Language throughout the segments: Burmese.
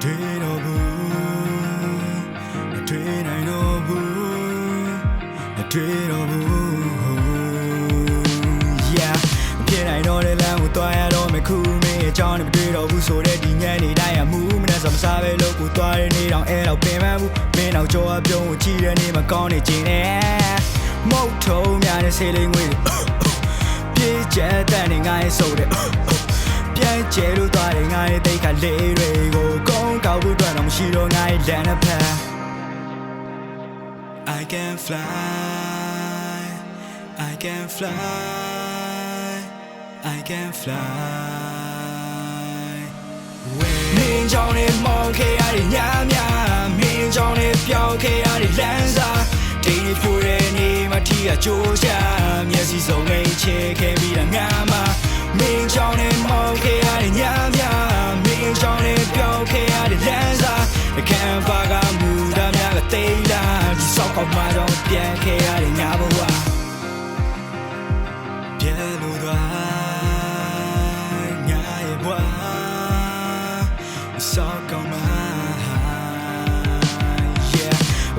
တွေ့တော့ဘူးမတွေ့နိုင်တော့ဘူးမတွေ့တော့ဘူး Yeah ဖြစ်နိုင်တော့တဲ့လမ်းကိုသွားရတော့မယ်ခုမင်းအကြောင်းနဲ့မတွေ့တော့ဘူးဆိုတဲ့ဒီညနေတိုင်းအမှုမနဲ့မစားပဲလို့ကိုသွားတဲ့နေ့တော့အဲ့တော့ပင်ပန်းဘူးမင်းတော့ကြောအပြုံးကိုကြည့်တဲ့နေ့မှာကောင်းနေခြင်းနဲ့မုတ်ထုံးများတဲ့ဆေးလေးငွေပြေးကျတဲ့နေငါရဲ့ဆိုတဲ့ပြန်ကျဲလို့သွားတဲ့ငါရဲ့တိတ်ခါလေးတွေကိုကုန်းကောက်ဖို့အတွက်တော့မရှိတော့ငါရဲ့လမ်းတစ်ဖက် I can fly I can fly I can fly မင်းကြောင့်လည်းမောင်းခဲ့ရတဲ့ညများမင်းကြောင့်လည်းပြောင်းခဲ့ရတဲ့လမ်းစာဒီနေ့ပြိုတဲ့နေ့မှထီကကြိုးရှာမျက်စိစုံမိတ်ချေခဲ့ပြီးတာငါမှမင်းကြောင့်လည်းမောင်းခဲ့ရတဲ့ညများမင်းကြောင့်လည်းပြောင်းခဲ့ရတဲ့လမ်းစာခံပါကမူတာများကတိတ်လာဒီဆောက်ကောက်မှတော့ပြန်ခဲ့ရတဲ့ငါဘဝပြဲလို့သွားငါရဲ့ဘဝဆောက်ကောက်မှ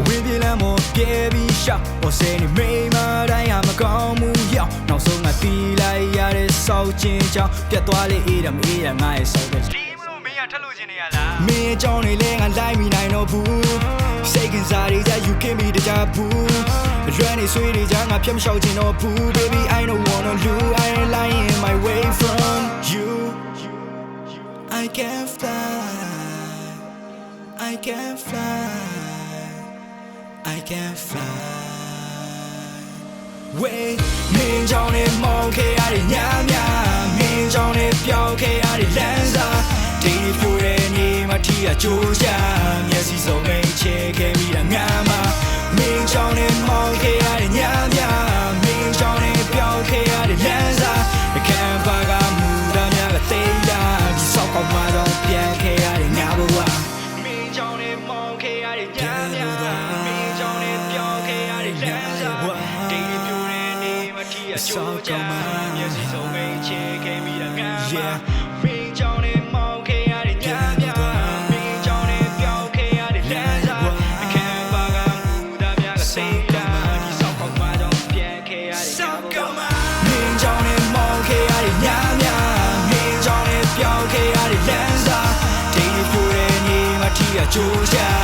ဝင်းပြေးလမ်းပေါ်ပြေးပြီးရှောက်ပေါ်စဲနေမိမတိုင်းဟာမကောင်းမှုရောက်နောက်ဆုံးငါတီးလိုက်ရတဲ့စောက်ချင်းကြောင့်ပြတ်သွားလေအေးတယ်မေးရငါရဲ့စောက်တဲ့ဒီမလို့မင်းကထက်လို့ခြင်းနေရလားမင်းအကြောင်းတွေလည်းငါလိုက်မိနိုင်တော့ဘူးစိတ်ကစားတွေကြ you give me the job ရွှဲနေဆွေးတွေကြငါဖြတ်မလျှောက်ချင်တော့ဘူး baby I don't wanna lose I ain't lying my way from you I can fly I can fly I can fly Wait မင်းကြောင့်လည်းမောင်းခဲ့ရတဲ့ညများမင်းကြောင့်လည်းပြောင်းခဲ့ရတဲ့လမ်းစာဒီနေ့ပြိုတဲ့နေ့မှထီကကြိုးရှာမျက်စိစုံမိတ်ချေခဲ့ပြီးတာငါမှမင်းကြောင့်လည်းမောင်းခဲ့ရတဲ့ညများမင်းကြောင့်လည်းပြောင်းခဲ့ရတဲ့လမ်းစာခံပါကမူတာများကတိတ်လာဒီဆောက်ကောက်မှတော့ပြန်ခဲ့ရတဲ့ငါဘဝမင်းကြောင့်လည်းမောင်းခဲ့ရတဲ့ညများမင်းကြောင့်လည်းပြောင်းခဲ့ရတဲ့လမ်းစာဒီနေ့ပြိုတဲ့နေ့မှထီကကြိုးရှာမျက်စိစုံမိတ်ချေခဲ့ပြီးတာငါမှမင်းကြောင့်လည်းမောင်းခဲ့ရတဲ့ညများမင်းကြောင့်လည်းပြောင်းခဲ့ရတဲ့လမ်းစာခံပါကမူတာများကတိတ်လာဒီဆောက်ကောက်မှတော့ပြန်ခဲ့ရတဲ့ငါဘဝမင်းကြောင့်လည်းမောင်းခဲ့ရတဲ့ညများမင်းကြောင့်လည်းပြောင်းခဲ့ရတဲ့လမ်းစာဒီနေ့ပြိုတဲ့နေ့မှထီကကြိုးရှာ